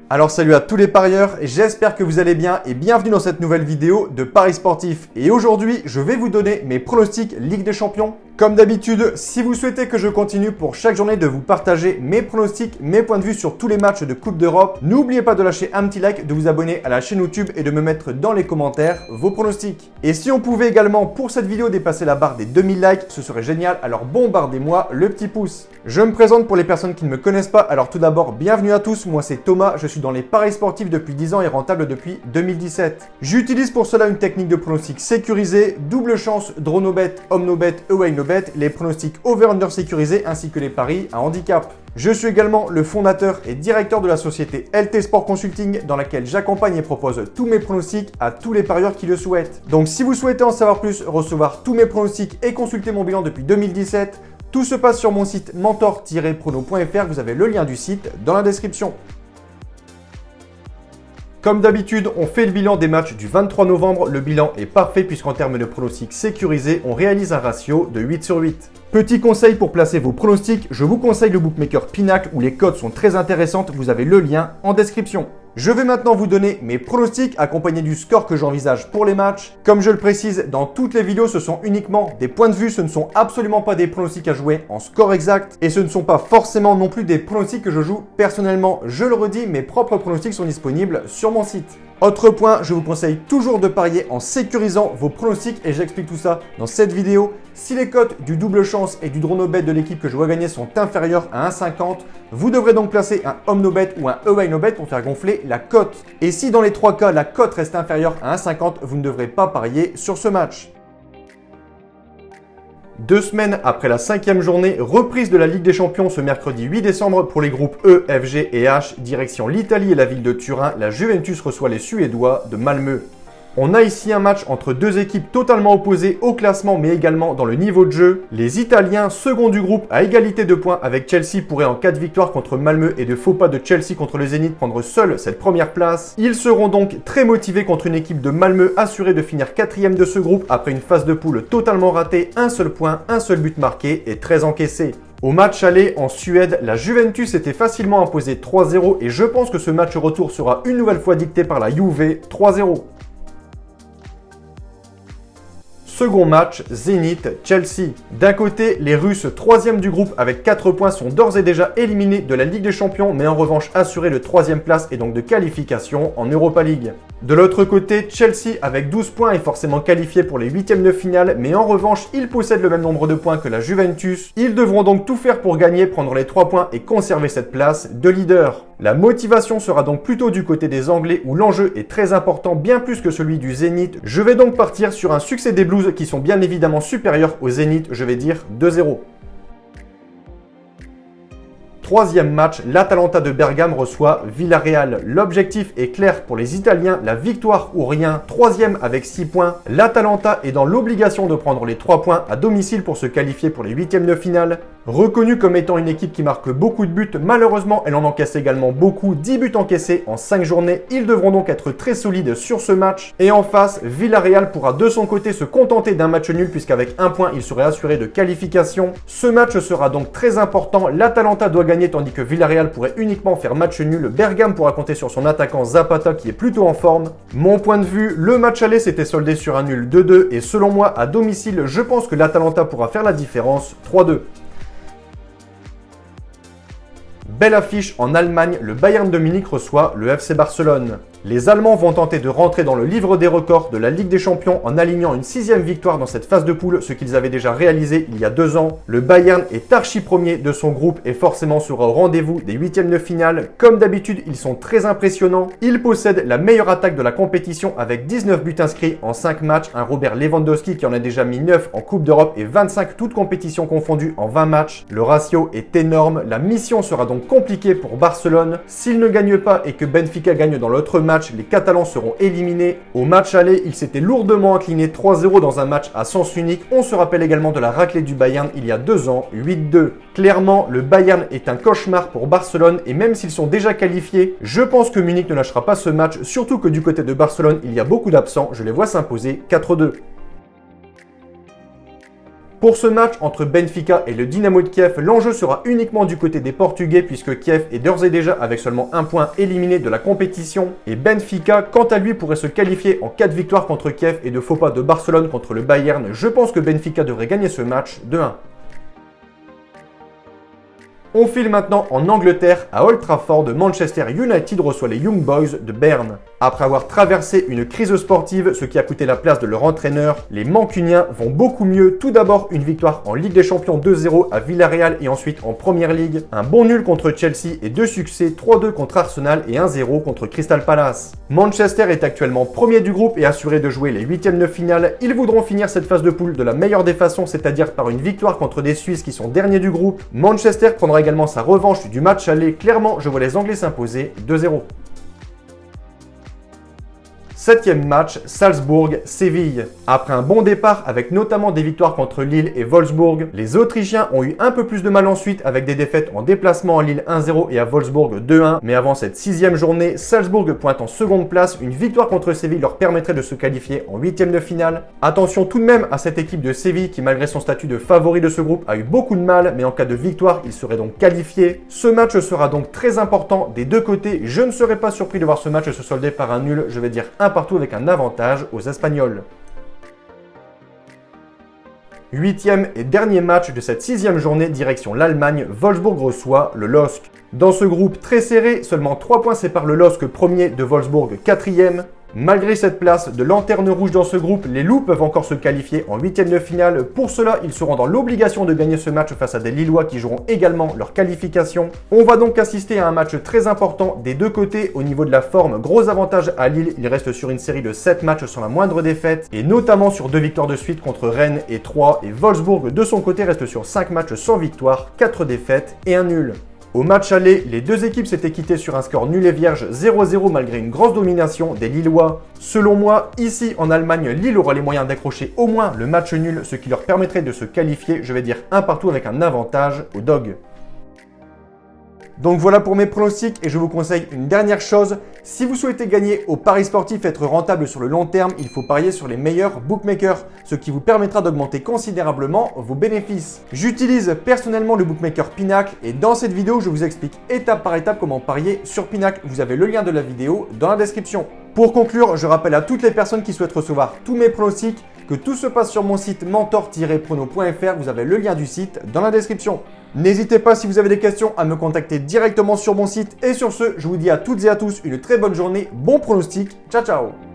Alors salut à tous les parieurs, j'espère que vous allez bien et bienvenue dans cette nouvelle vidéo de Paris Sportif. Et aujourd'hui, je vais vous donner mes pronostics Ligue des Champions. Comme d'habitude, si vous souhaitez que je continue pour chaque journée de vous partager mes pronostics, mes points de vue sur tous les matchs de Coupe d'Europe, n'oubliez pas de lâcher un petit like, de vous abonner à la chaîne YouTube et de me mettre dans les commentaires vos pronostics. Et si on pouvait également pour cette vidéo dépasser la barre des 2000 likes, ce serait génial, alors bombardez-moi le petit pouce. Je me présente pour les personnes qui ne me connaissent pas, alors tout d'abord, bienvenue à tous, moi c'est Thomas, je suis dans les paris sportifs depuis 10 ans et rentable depuis 2017. J'utilise pour cela une technique de pronostic sécurisée, double chance, draw no bet, home no bet, away no bet, les pronostics over-under sécurisés ainsi que les paris à handicap. Je suis également le fondateur et directeur de la société LT Sport Consulting dans laquelle j'accompagne et propose tous mes pronostics à tous les parieurs qui le souhaitent. Donc si vous souhaitez en savoir plus, recevoir tous mes pronostics et consulter mon bilan depuis 2017, tout se passe sur mon site mentor-prono.fr, vous avez le lien du site dans la description. Comme d'habitude, on fait le bilan des matchs du 23 novembre. Le bilan est parfait puisqu'en termes de pronostics sécurisés, on réalise un ratio de 8/8. Petit conseil pour placer vos pronostics, je vous conseille le bookmaker Pinacle où les codes sont très intéressantes. Vous avez le lien en description. Je vais maintenant vous donner mes pronostics accompagnés du score que j'envisage pour les matchs. Comme je le précise dans toutes les vidéos, ce sont uniquement des points de vue, ce ne sont absolument pas des pronostics à jouer en score exact et ce ne sont pas forcément non plus des pronostics que je joue personnellement. Je le redis, mes propres pronostics sont disponibles sur mon site. Autre point, je vous conseille toujours de parier en sécurisant vos pronostics et j'explique tout ça dans cette vidéo. Si les cotes du double chance et du draw no bet de l'équipe que je vois gagner sont inférieures à 1,50, vous devrez donc placer un home no bet ou un away no bet pour faire gonfler la cote. Et si dans les trois cas, la cote reste inférieure à 1,50, vous ne devrez pas parier sur ce match. 2 semaines après la 5e journée, reprise de la Ligue des Champions ce mercredi 8 décembre pour les groupes E, F, G et H. Direction l'Italie et la ville de Turin, la Juventus reçoit les Suédois de Malmö. On a ici un match entre deux équipes totalement opposées au classement mais également dans le niveau de jeu. Les Italiens, second du groupe à égalité de points avec Chelsea, pourraient en cas de victoire contre Malmö et de faux pas de Chelsea contre le Zénith prendre seul cette première place. Ils seront donc très motivés contre une équipe de Malmö assurée de finir 4e de ce groupe après une phase de poule totalement ratée, un seul point, un seul but marqué et 13 encaissés. Au match aller en Suède, la Juventus était facilement imposée 3-0 et je pense que ce match retour sera une nouvelle fois dicté par la Juve 3-0. Second match, Zénith-Chelsea. D'un côté, les Russes 3e du groupe avec 4 points sont d'ores et déjà éliminés de la Ligue des Champions mais en revanche assurés de 3e place et donc de qualification en Europa League. De l'autre côté, Chelsea avec 12 points est forcément qualifié pour les 8e de finale mais en revanche, ils possèdent le même nombre de points que la Juventus. Ils devront donc tout faire pour gagner, prendre les 3 points et conserver cette place de leader. La motivation sera donc plutôt du côté des Anglais où l'enjeu est très important, bien plus que celui du Zénith. Je vais donc partir sur un succès des Blues qui sont bien évidemment supérieurs au Zénith, je vais dire 2-0. Troisième match, l'Atalanta de Bergame reçoit Villarreal. L'objectif est clair pour les Italiens, la victoire ou rien. 3e avec 6 points. L'Atalanta est dans l'obligation de prendre les 3 points à domicile pour se qualifier pour les 8e de finale. Reconnue comme étant une équipe qui marque beaucoup de buts, malheureusement elle en encaisse également beaucoup, 10 buts encaissés en 5 journées. Ils devront donc être très solides sur ce match. Et en face, Villarreal pourra de son côté se contenter d'un match nul puisqu'avec 1 point, il serait assuré de qualification. Ce match sera donc très important. L'Atalanta doit gagner tandis que Villarreal pourrait uniquement faire match nul. Bergame pourra compter sur son attaquant Zapata qui est plutôt en forme. Mon point de vue, le match aller s'était soldé sur un nul 2-2 et selon moi, à domicile, je pense que l'Atalanta pourra faire la différence 3-2. Belle affiche en Allemagne, le Bayern de Munich reçoit le FC Barcelone. Les Allemands vont tenter de rentrer dans le livre des records de la Ligue des Champions en alignant une 6e victoire dans cette phase de poule, ce qu'ils avaient déjà réalisé il y a 2 ans. Le Bayern est archi premier de son groupe et forcément sera au rendez-vous des 8e de finale. Comme d'habitude, ils sont très impressionnants. Ils possèdent la meilleure attaque de la compétition avec 19 buts inscrits en 5 matchs. Un Robert Lewandowski qui en a déjà mis 9 en Coupe d'Europe et 25 toutes compétitions confondues en 20 matchs. Le ratio est énorme. La mission sera donc compliquée pour Barcelone. S'ils ne gagnent pas et que Benfica gagne dans l'autre match, les Catalans seront éliminés. Au match aller, ils s'étaient lourdement inclinés 3-0 dans un match à sens unique. On se rappelle également de la raclée du Bayern il y a 2 ans, 8-2. Clairement, le Bayern est un cauchemar pour Barcelone et même s'ils sont déjà qualifiés, je pense que Munich ne lâchera pas ce match, surtout que du côté de Barcelone, il y a beaucoup d'absents. Je les vois s'imposer 4-2. Pour ce match entre Benfica et le Dynamo de Kiev, l'enjeu sera uniquement du côté des Portugais puisque Kiev est d'ores et déjà avec seulement un point éliminé de la compétition et Benfica, quant à lui, pourrait se qualifier en cas de victoire contre Kiev et de faux pas de Barcelone contre le Bayern. Je pense que Benfica devrait gagner ce match de 1. On file maintenant en Angleterre, à Old Trafford. Manchester United reçoit les Young Boys de Berne. Après avoir traversé une crise sportive, ce qui a coûté la place de leur entraîneur, les Mancuniens vont beaucoup mieux. Tout d'abord, une victoire en Ligue des Champions 2-0 à Villarreal et ensuite en Première Ligue. Un bon nul contre Chelsea et 2 succès, 3-2 contre Arsenal et 1-0 contre Crystal Palace. Manchester est actuellement premier du groupe et assuré de jouer les huitièmes de finale. Ils voudront finir cette phase de poule de la meilleure des façons, c'est-à-dire par une victoire contre des Suisses qui sont derniers du groupe. Manchester prendra également sa revanche du match aller. Clairement, je vois les Anglais s'imposer 2-0. Septième match, Salzbourg-Séville. Après un bon départ avec notamment des victoires contre Lille et Wolfsburg, les Autrichiens ont eu un peu plus de mal ensuite avec des défaites en déplacement à Lille 1-0 et à Wolfsburg 2-1. Mais avant cette sixième journée, Salzbourg pointe en seconde place. Une victoire contre Séville leur permettrait de se qualifier en huitième de finale. Attention tout de même à cette équipe de Séville qui, malgré son statut de favori de ce groupe, a eu beaucoup de mal, mais en cas de victoire, il serait donc qualifié. Ce match sera donc très important des deux côtés. Je ne serais pas surpris de voir ce match se solder par un nul, je vais dire un partout avec un avantage aux Espagnols. Huitième et dernier match de cette sixième journée, direction l'Allemagne. Wolfsburg reçoit le LOSC. Dans ce groupe très serré, seulement 3 points séparent le LOSC premier de Wolfsburg quatrième. Malgré cette place de lanterne rouge dans ce groupe, les Loups peuvent encore se qualifier en huitième de finale. Pour cela, ils seront dans l'obligation de gagner ce match face à des Lillois qui joueront également leur qualification. On va donc assister à un match très important des deux côtés. Au niveau de la forme, gros avantage à Lille, il reste sur une série de 7 matchs sans la moindre défaite, et notamment sur 2 victoires de suite contre Rennes et Troyes, et Wolfsburg de son côté reste sur 5 matchs sans victoire, 4 défaites et un nul. Au match aller, les deux équipes s'étaient quittées sur un score nul et vierge 0-0 malgré une grosse domination des Lillois. Selon moi, ici en Allemagne, Lille aura les moyens d'accrocher au moins le match nul, ce qui leur permettrait de se qualifier, je vais dire un partout avec un avantage aux Dogs. Donc voilà pour mes pronostics et je vous conseille une dernière chose. Si vous souhaitez gagner au paris sportif et être rentable sur le long terme, il faut parier sur les meilleurs bookmakers, ce qui vous permettra d'augmenter considérablement vos bénéfices. J'utilise personnellement le bookmaker Pinacle et dans cette vidéo, je vous explique étape par étape comment parier sur Pinacle. Vous avez le lien de la vidéo dans la description. Pour conclure, je rappelle à toutes les personnes qui souhaitent recevoir tous mes pronostics que tout se passe sur mon site mentor-prono.fr. Vous avez le lien du site dans la description. N'hésitez pas si vous avez des questions à me contacter directement sur mon site. Et sur ce, je vous dis à toutes et à tous une très bonne journée. Bon pronostic. Ciao ciao.